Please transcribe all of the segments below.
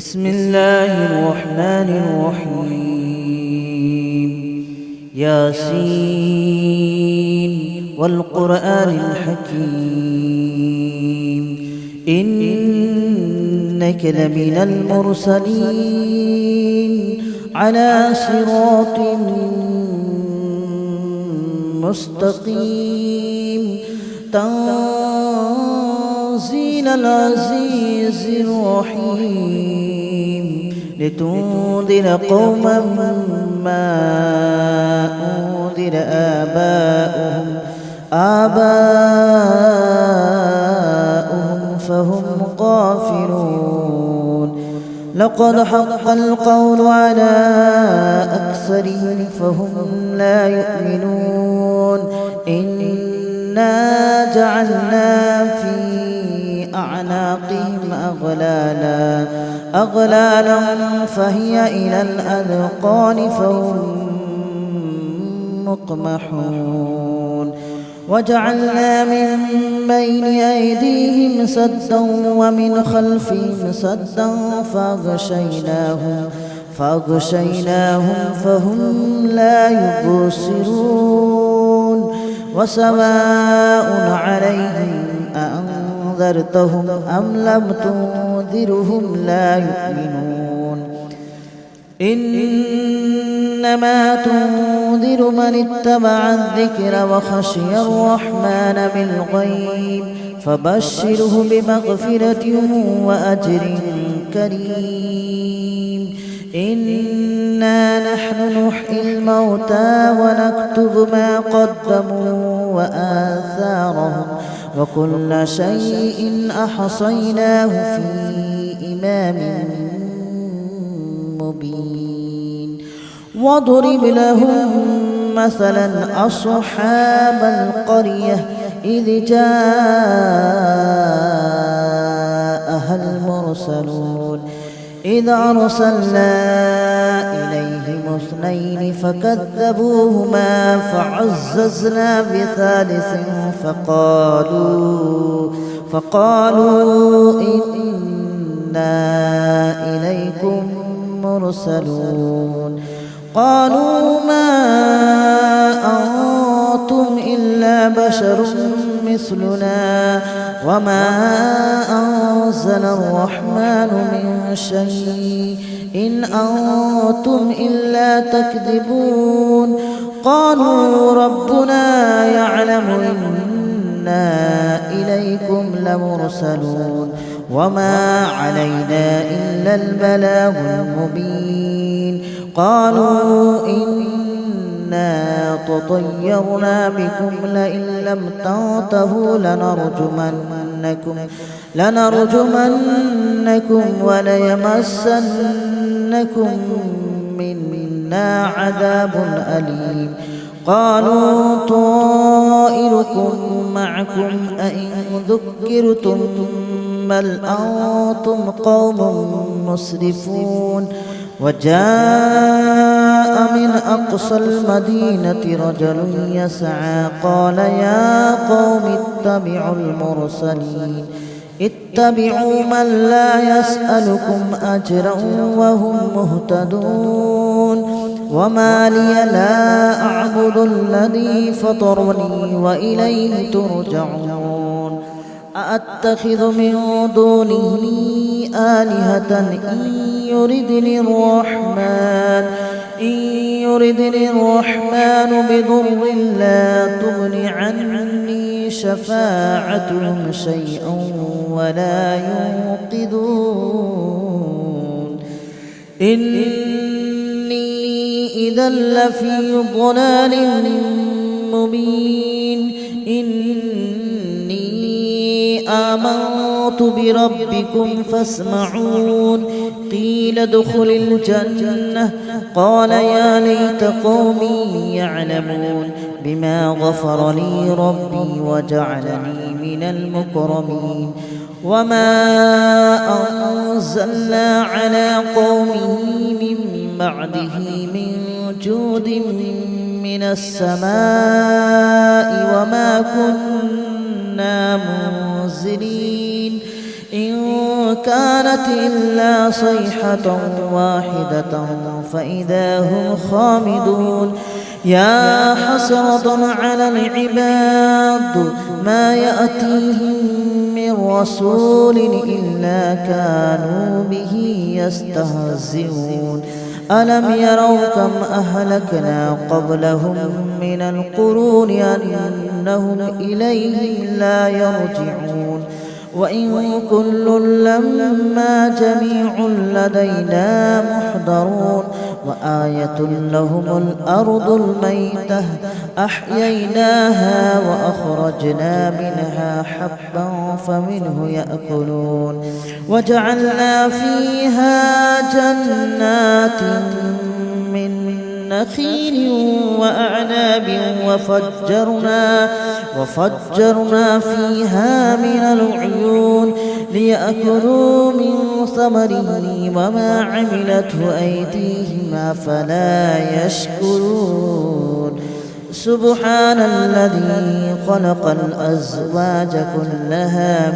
بسم الله الرحمن الرحيم. ياسين والقرآن الحكيم إنك لمن المرسلين على صراط مستقيم تنزيل العزيز الرحيم لتنذر قوما ما أنذر آباؤهم فهم غافلون. لقد حق القول على أكثرهم فهم لا يؤمنون. إنا جعلنا في أعناقهم أغلالا فهي إلى الأذقان فهم مقمحون. وجعلنا من بين أيديهم سدا ومن خلفهم سدا فأغشيناهم فهم لا يبصرون. وسواء عليهم أأنذرتهم أم لم تنذرهم لا يؤمنون. إنما تنذر من اتبع الذكر وخشي الرحمن بالغيب فبشره بمغفرة وأجر كريم. إنا نحن نحيي الموتى ونكتب ما قدموا وآثارهم وكل شيء أحصيناه في إمام مبين. واضرب لهم مثلا أصحاب القرية إذ جاءها المرسلون إذ أرسلنا إليهم اثنين فكذبوهما فعززنا بثالث فقالوا إنا إليكم مرسلون. قالوا ما أنتم إلا بشر مثلنا وما أنزل الرحمن من شيء إن أنتم إلا تكذبون. قالوا ربنا يعلم إنا إليكم لمرسلون وما علينا إلا البلاغ المبين. قالوا إنا تطيرنا بكم لئن لم تنتهوا لنرجمنكم وليمسنكم منا عذاب أليم. قالوا طائركم معكم أئن ذكرتم بل أنتم قوم مسرفون. وجاء من أقصى المدينة رجل يسعى قال يا قوم اتبعوا من لا يسألكم أجرا وهم مهتدون. وما لي لا أعبد الذي فطرني وإليه ترجعون. أأتخذ من دونه آلهة إن يردني الرحمن بضر لا تغن عني شفاعتهم شيئا ولا ينقذون. إني إذا لفي ضلال مبين. آمنت بربكم فاسمعون. قيل ادخل الجنة قال يا ليت قومي يعلمون بما غفر لي ربي وجعلني من المكرمين. وما أنزلنا على قومه من بعده من جود من السماء وما كنا منزلين. إن كانت إلا صيحة واحدة فإذا هم خامدون يا حسرة على العباد ما يأتيهم من رسول إلا كانوا به يستهزئون ألم يروا كم أهلكنا قبلهم من القرون أنهم إليهم لا يرجعون وإن كل لما جميع لدينا محضرون وآية لهم الأرض الميتة أحييناها وأخرجنا منها حبا فمنه يأكلون وجعلنا فيها جنات من نخيل وأعناب وفجرنا فيها من العيون ليأكلوا من ثمره وما عملته أيديهم أفلا يشكرون سبحان الذي خلق الأزواج كلها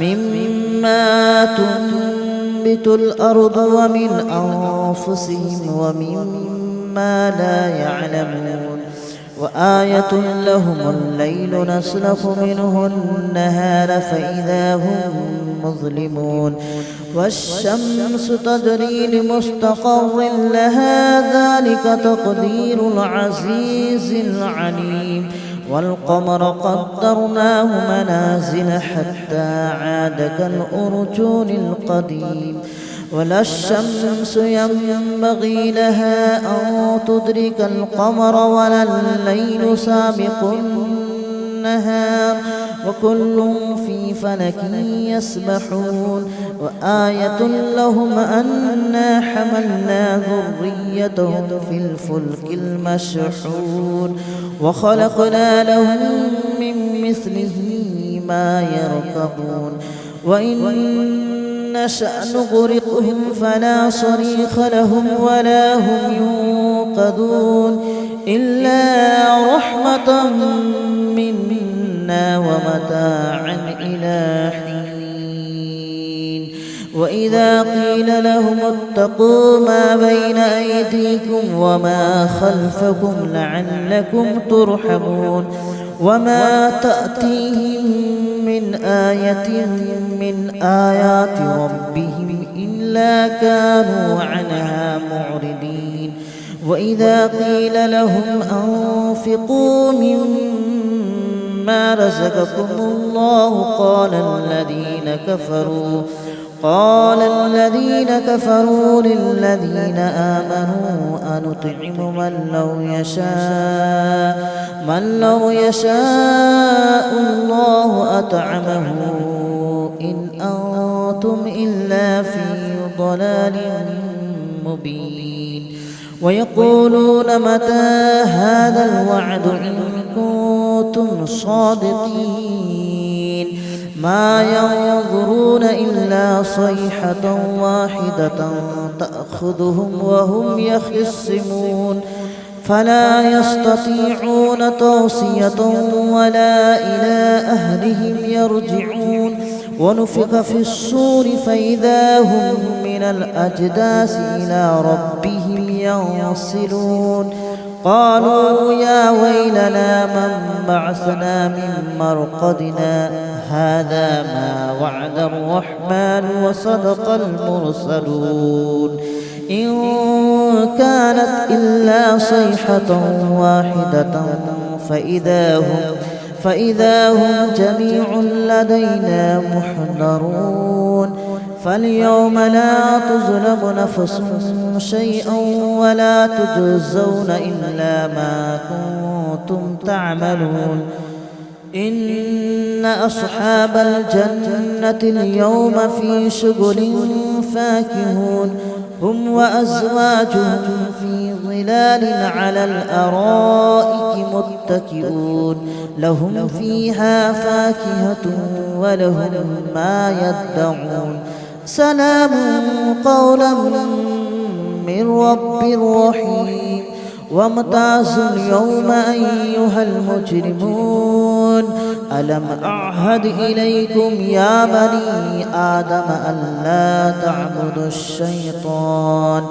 مما تنبت الأرض ومن أنفسهم ومما لا يعلمون وآية لهم الليل نسلخ منه النهار فإذا هم مظلمون والشمس تجري لمستقر لها ذلك تقدير العزيز العليم والقمر قدرناه منازل حتى عاد كالأرجون القديم ولا الشمس ينبغي لها أن تدرك القمر ولا الليل سابق النهار وكل في فلك يسبحون وآية لهم أنا حملنا ذريتهم في الفلك المشحون وخلقنا لهم من مثله ما يركبون وإن نشأ نغرقهم فلا صريخ لهم ولا هم ينقذون إلا رحمة منا ومتاعا إلى حين وإذا قيل لهم اتقوا ما بين أيديكم وما خلفكم لعلكم ترحمون وما تأتيهم من آية من آيات ربهم إلا كانوا عنها معرضين وإذا قيل لهم أنفقوا مما رزقكم الله قال الذين كفروا للذين آمنوا أنطعم من لو يشاء الله أطعمه إن أنتم إلا في ضلال مبين ويقولون متى هذا الوعد إن كنتم صادقين ما ينظرون إلا صيحة واحدة تأخذهم وهم يخصمون فلا يستطيعون توصية ولا إلى أهلهم يرجعون ونفخ في الصور فإذا هم من الأجداث إلى ربهم ينسلون قالوا يا ويلنا من بعثنا من مرقدنا هذا ما وعد الرحمن وصدق المرسلون إن كانت إلا صيحة واحدة فإذا هم جميع لدينا محضرون فاليوم لا تظلم نفس شيئا ولا تجزون إلا ما كنتم تعملون إن أصحاب الجنة اليوم في شغل فاكهون هم وأزواجهم في ظلال على الأرائك متكئون لهم فيها فاكهة ولهم ما يدعون سلام قولا من رب رحيم وامتازوا اليوم أيها المجرمون ألم أعهد إليكم يا بني آدم ألا تعبدوا الشيطان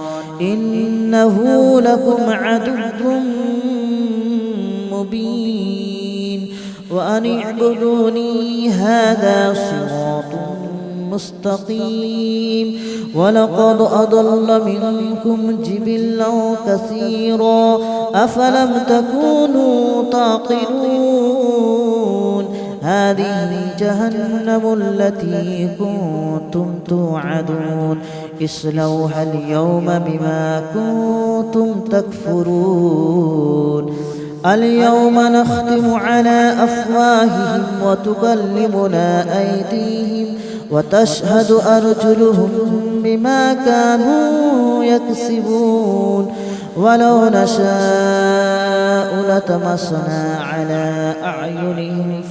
إنه لكم عدو مبين وأن اعبدوني هذا صراط مستقيم ولقد أضل منكم جبلا كثيرا أفلم تكونوا تعقلون هذه جهنم التي كنتم توعدون اصلوها اليوم بما كنتم تكفرون اليوم نختم على أفواههم وتكلمنا أيديهم وتشهد أرجلهم بما كانوا يكسبون ولو نشاء لطمسنا على أعينهم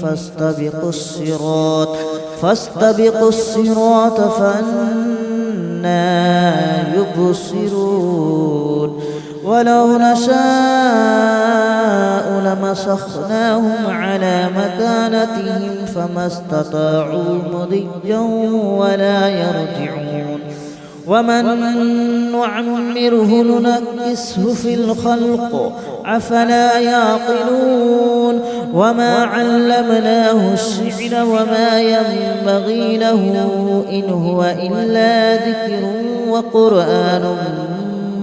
فاستبقوا الصراط فأنى يبصرون ولو نشاء لمسخناهم على مكانتهم فما استطاعوا مضيا ولا يرجعون ومن نعمره ننكسه في الخلق أفلا يعقلون وما علمناه الشعر وما ينبغي له إن هو إلا ذكر وقرآن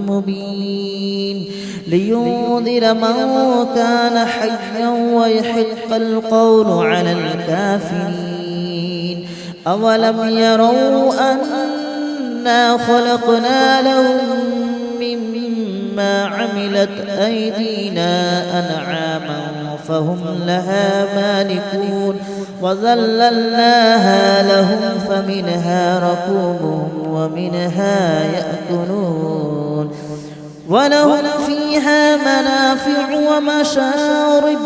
مبين لينذر من كان حيا ويحق القول على الكافرين أولم يروا أنا خلقنا لهم مما عملت أيدينا أنعاما فهم لها مالكون وذللناها لهم فمنها ركوبهم ومنها يأكلون ولهم فيها منافع ومشارب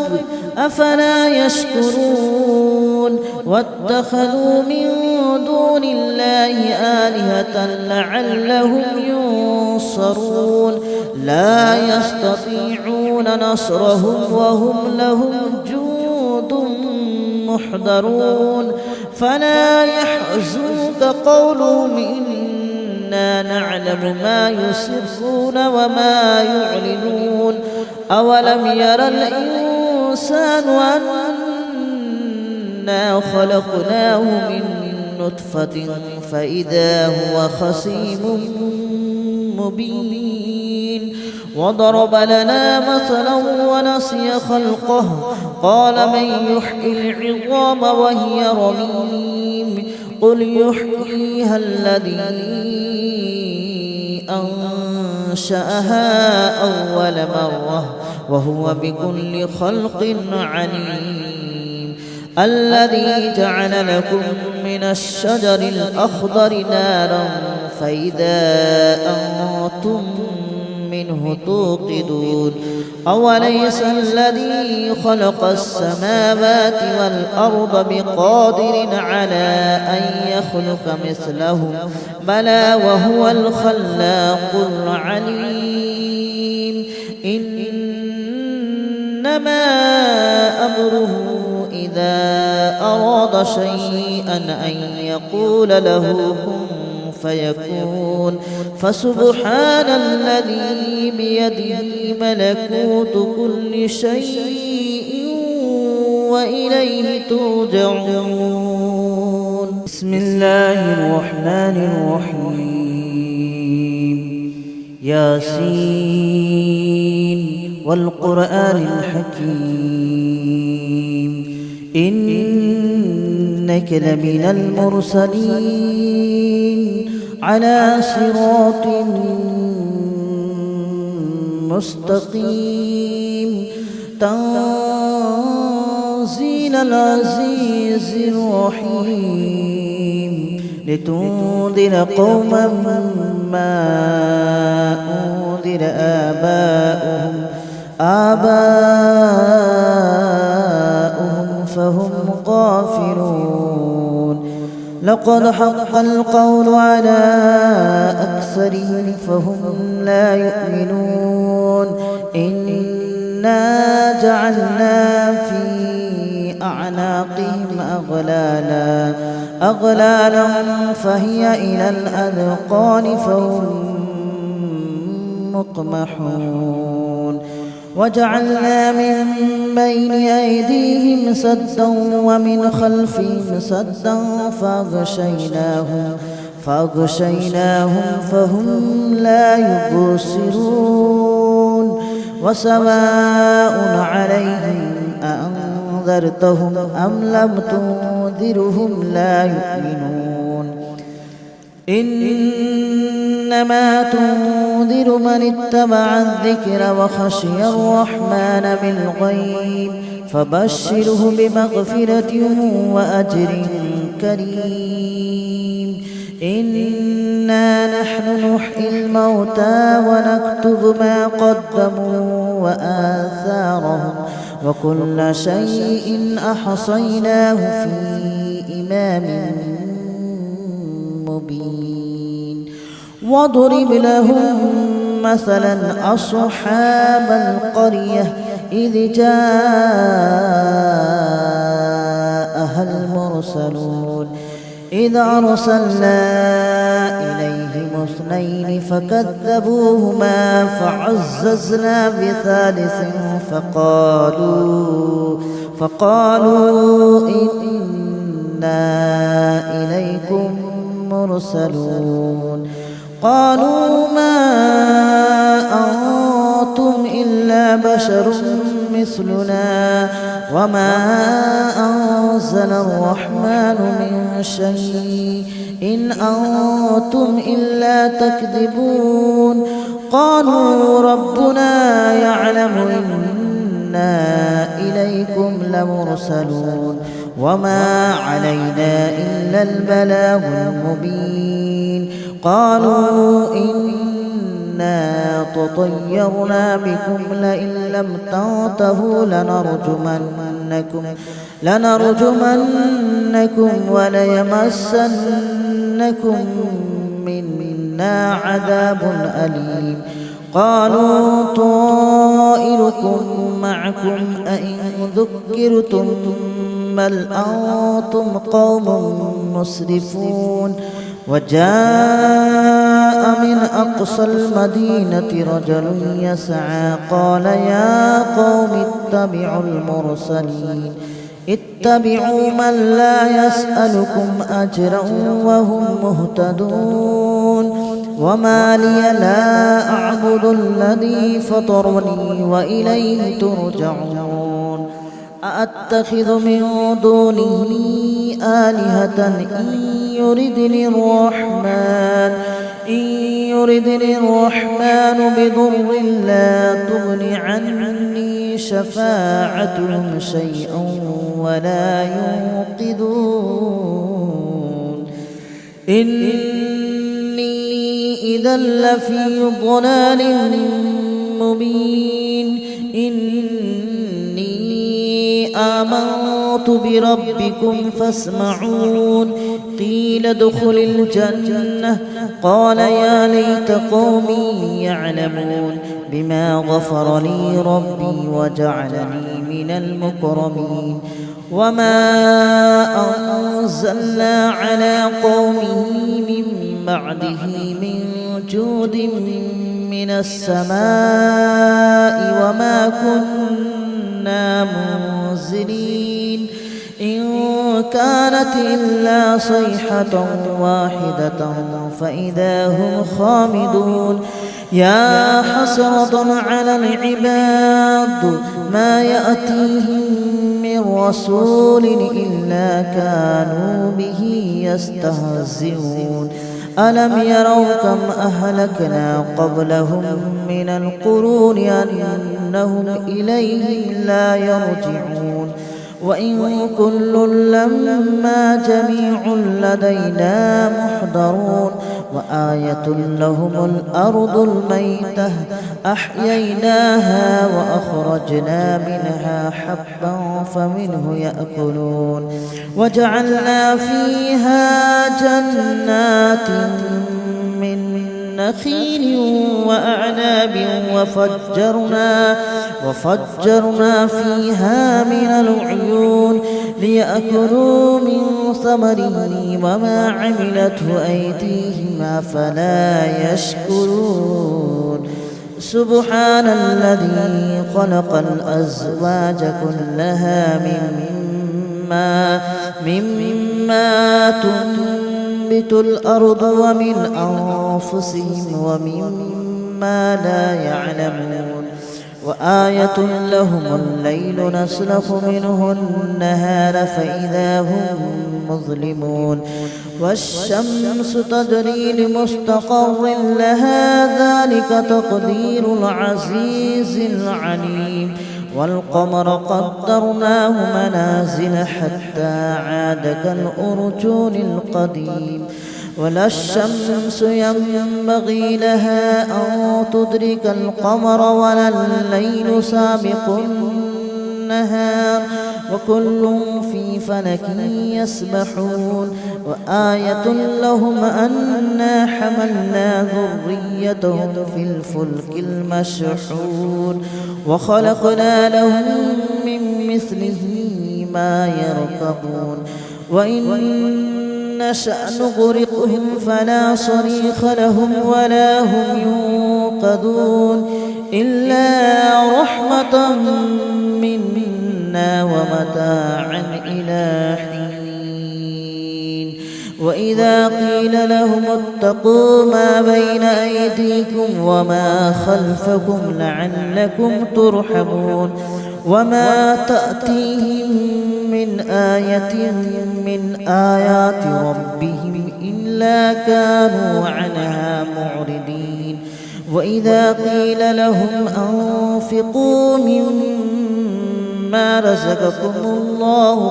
أفلا يشكرون واتخذوا من دون الله آلهة لعلهم ينصرون لا يستطيعون نصرهم وهم لهم جند محضرون فلا يحزنك قولهم إنا نعلم ما يسرون وما يعلنون أولم ير الإنسان أنا خلقناه من نطفة فإذا هو خصيم مبين وضرب لنا مثلا ونسي خلقه قال من يحيي العظام وهي رميم قل يحييها الذي أنشأها أول مرة وهو بكل خلق عليم الذي جعل لكم من الشجر الأخضر نارا فإذا أنتم منه توقدون أوليس الذي خلق السماوات والأرض بقادر على أن يخلق مثلهم بلى وهو الخلاق العليم إنما أمره إذا أراد شيئا أن يقول له كن فيكون فسبحان الذي بيده ملكوت كل شيء وإليه ترجعون بسم الله الرحمن الرحيم ياسين والقرآن الحكيم إنك لمن المرسلين على صراط مستقيم تنزيل العزيز الرحيم لتنذر قوما ما أنذر آباؤهم فهم غافلون لقد حق القول على أكثرهم فهم لا يؤمنون إنا جعلنا في أعناقهم أغلالا فهي إلى الأذقان فهم مقمحون وجعلنا من بين أيديهم سدا ومن خلفهم سدا فأغشيناهم فهم لا يبصرون وسواء عليهم أأنذرتهم أم لم تنذرهم لا يؤمنون إنما تنذر من اتبع الذكر وخشي الرحمن بالغيب فبشره بمغفرة وأجر كريم إنا نحن نحيي الموتى ونكتب ما قدموا وآثارهم وكل شيء أحصيناه في إمام مبين واضرب لهم مثلا أصحاب القرية إذ جاءها المرسلون إذ أرسلنا إليهم اثنين فكذبوهما فعززنا بثالث فقالوا إنا إليكم مرسلون قالوا ما أنتم إلا بشر مثلنا وما أنزل الرحمن من شيء إن أنتم إلا تكذبون قالوا ربنا يعلم إنا إليكم لمرسلون وما علينا إلا البلاغ المبين قالوا إنا تطيرنا بكم لئن لم تنتهوا لنرجمنكم وليمسنكم منا عذاب أليم قالوا طائركم معكم أئن ذكرتم بل أنتم قوم مسرفون وجاء من أقصى المدينة رجل يسعى قال يا قوم اتبعوا من لا يسألكم أجرا وهم مهتدون وما لي لا أعبد الذي فطرني وإليه ترجعون أأتخذ من دونه آلهة إن يردني الرحمن بضر لا تغن عني شفاعتهم شيئا ولا ينقذون إني إذا لفي ضلال مبين إني آمنت بربكم فاسمعون قيل ادخل الجنة قال يا ليت قومي يعلمون بما غفر لي ربي وجعلني من المكرمين وما أنزلنا على قومه من بعده من جود من السماء وما كنا منزلين إن كانت إلا صيحة واحدة فإذا هم خامدون يا حسرة على العباد ما يأتيهم من رسول إلا كانوا به يستهزئون ألم يروا كم أهلكنا قبلهم من القرون أنهم إليهم لا يرجعون وإن كل لما جميع لدينا محضرون وآية لهم الأرض الميتة أحييناها وأخرجنا منها حبا فمنه يأكلون وجعلنا فيها جنات من نخيل وأعناب وفجرنا فيها من العيون ليأكلوا من ثمره وما عملته أيديهم أفلا يشكرون سبحان الذي خلق الأزواج كلها مما تنبت الأرض ومن أنفسهم ومما لا يعلمون وآية لهم الليل نسلخ منه النهار فإذا هم مظلمون والشمس تجري لمستقر لها ذلك تقدير العزيز العليم والقمر قدرناه منازل حتى عاد كالأرجون القديم ولا الشمس ينبغي لها أن تدرك القمر ولا الليل سابق النهار وكل في فلك يسبحون وآية لهم أنا حملنا ذريتهم في الفلك المشحون وخلقنا لهم من مثله ما يركبون وإن نشأ نغرقهم فلا صريخ لهم ولا هم ينقذون إلا رحمة منا ومتاعا إلى حين وإذا قيل لهم اتقوا ما بين أيديكم وما خلفكم لعلكم ترحمون وما تأتيهم من آية من آيات ربهم إلا كانوا عنها معرضين وإذا قيل لهم أنفقوا مما رزقكم الله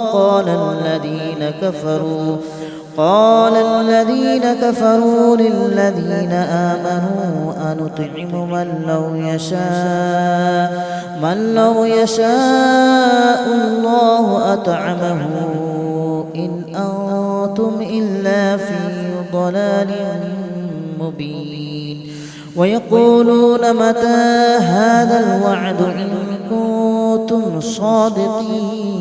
قال الذين كفروا للذين آمنوا أنطعم من لو يشاء الله أطعمه إن أنتم إلا في ضلال مبين ويقولون متى هذا الوعد إن كنتم صادقين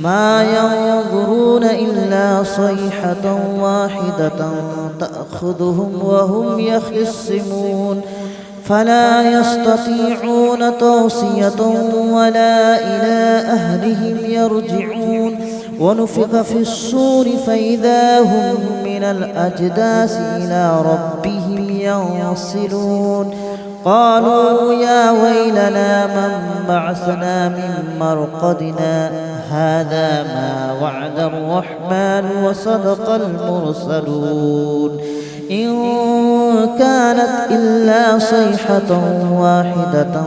ما ينظرون إلا صيحة واحدة تأخذهم وهم يخصمون فلا يستطيعون توصية ولا إلى أهلهم يرجعون ونفخ في الصور فإذا هم من الأجداث إلى ربهم ينسلون قالوا يا ويلنا من بعثنا من مرقدنا هذا ما وعد الرحمن وصدق المرسلون إن كانت إلا صيحة واحدة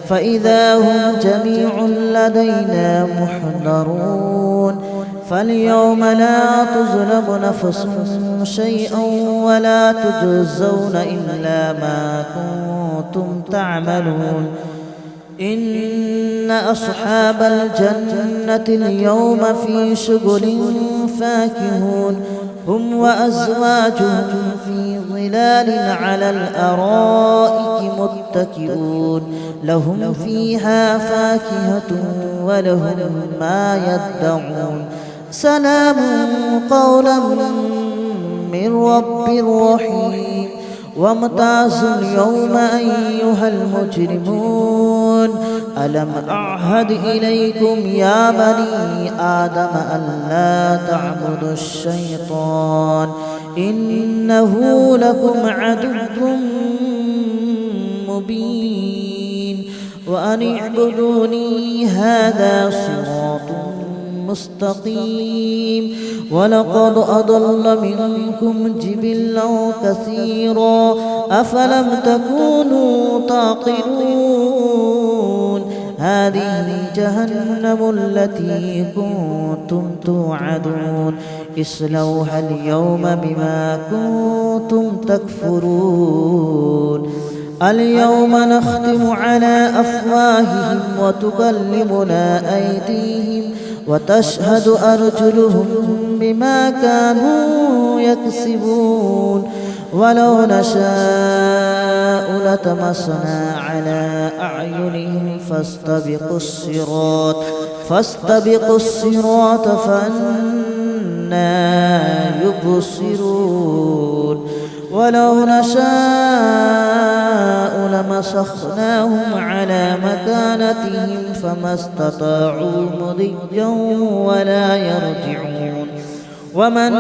فإذا هم جميع لدينا محضرون فاليوم لا تظلم نفس شيئا ولا تجزون إلا ما كنتم تعملون إن أصحاب الجنة اليوم في شغل فاكهون هم وأزواجهم في ظلال على الأرائك متكئون لهم فيها فاكهة ولهم ما يدعون سلام قولا من رب رحيم وامتازوا اليوم أيها المجرمون ألم أعهد إليكم يا بني آدم ألا تعبدوا الشيطان إنه لكم عدو مبين وأن اعبدوني هذا صراط مستقيم ولقد أضل منكم جبلا كثيرا أفلم تكونوا تعقلون هذه جهنم التي كنتم توعدون اصلوها اليوم بما كنتم تكفرون اليوم نختم على أفواههم وتكلمنا أيديهم وتشهد أرجلهم بما كانوا يكسبون ولو نشاء لطمسنا على أعينهم فاستبقوا الصراط فأنى يبصرون ولو نشاء لمسخناهم على مكانتهم فما استطاعوا مضيا ولا يرجعون ومن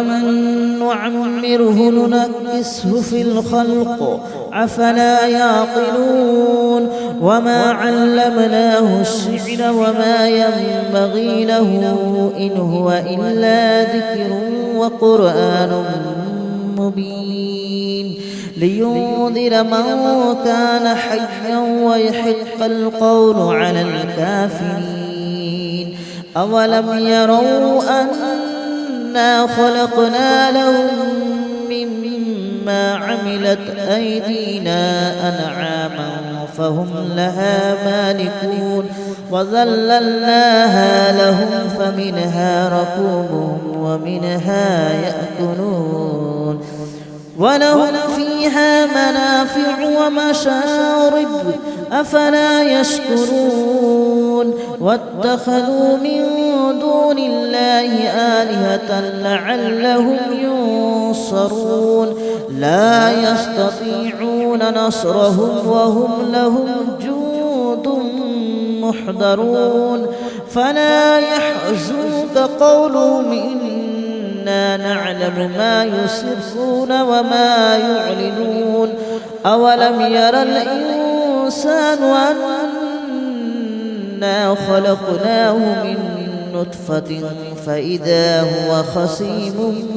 نعمره ننكسه في الخلق أفلا يعقلون وما علمناه الشعر وما ينبغي له إن هو إلا ذكر وقرآن مبين لينذر من كان حيا ويحق القول على الكافرين أولم يروا أنا خلقنا لهم مما عملت أيدينا أنعاما فهم لها مالكون وذللناها لهم فمنها ركوبهم ومنها يأكلون ولهم فيها منافع ومشارب أفلا يشكرون واتخذوا من دون الله آلهة لعلهم ينصرون لا يستطيعون نصرهم وهم لهم جند محضرون فلا يحزنك قولهم إنا نعلم ما يسرون وما يعلنون أولم ير الإنسان أنا خلقناه من نطفة فإذا هو خصيم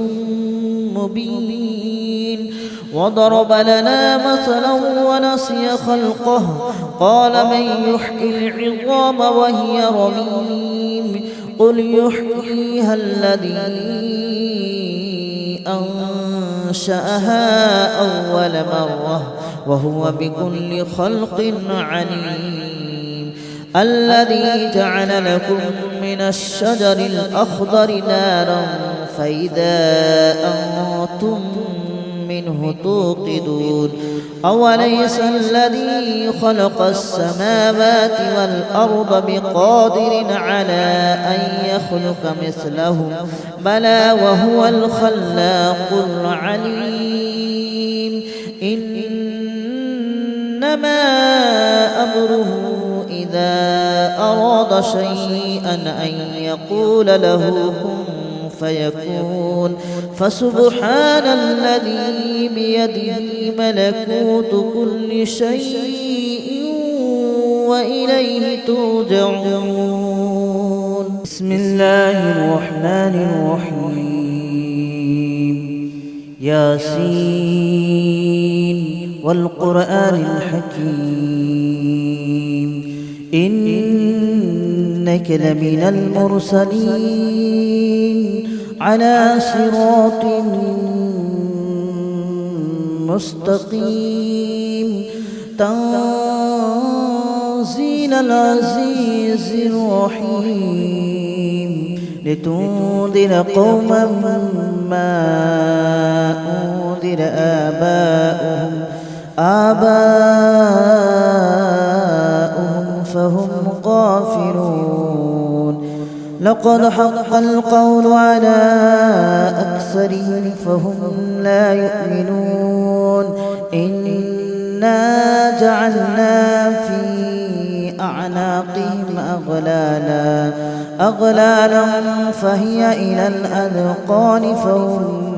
مبين وضرب لنا مثلا ونسي خلقه قال من يحيي العظام وهي رميم قل يحييها الذي أنشأها أول مرة وهو بكل خلق عليم الذي جعل لكم من الشجر الأخضر نارا فإذا أنتم منه توقدون أوليس الذي خلق السماوات والأرض بقادر على أن يخلق مثلهم بلى وهو الخلاق العليم إنما أمره إذا أراد شيئا أن يقول له كن فيكون فسبحان الذي بيده ملكوت كل شيء وإليه ترجعون بسم الله الرحمن الرحيم ياسين والقرآن الحكيم إنك لمن المرسلين على صراط مستقيم تنزيل العزيز الرحيم لتنذر قوما ما أنذر آباؤهم فهم غافلون لقد حق القول على أكثرهم فهم لا يؤمنون إنا جعلنا في أعناقهم أغلالا فهي إلى الأذقان فهم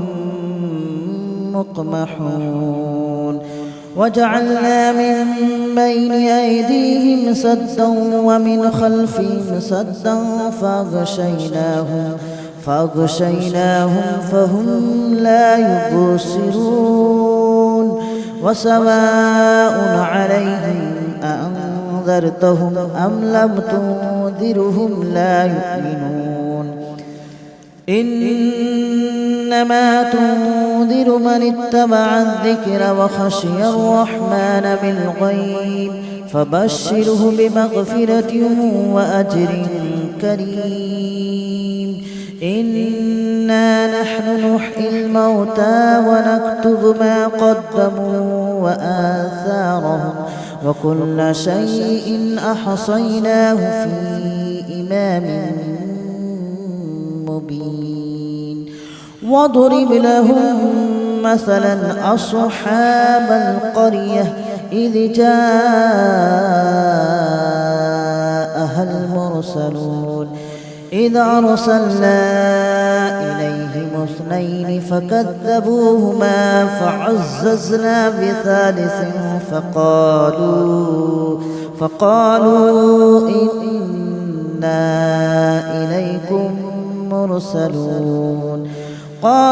مقمحون وجعلنا من بين أيديهم سدا ومن خلفهم سدا فأغشيناهم فهم لا يبصرون وسواء عليهم أأنذرتهم أم لم تنذرهم لا يؤمنون إنما تنذر من اتبع الذكر وخشي الرحمن بالغيب فبشره بمغفرة وأجر كريم إنا نحن نحيي الموتى ونكتب ما قدموا وآثارهم وكل شيء أحصيناه في إمام مبين واضرب لهم مثلا أصحاب القرية إذ جاءها المرسلون إذ أرسلنا إليهم 2 فكذبوهما فعززنا بثالث فقالوا إنا إليكم مرسلون قالوا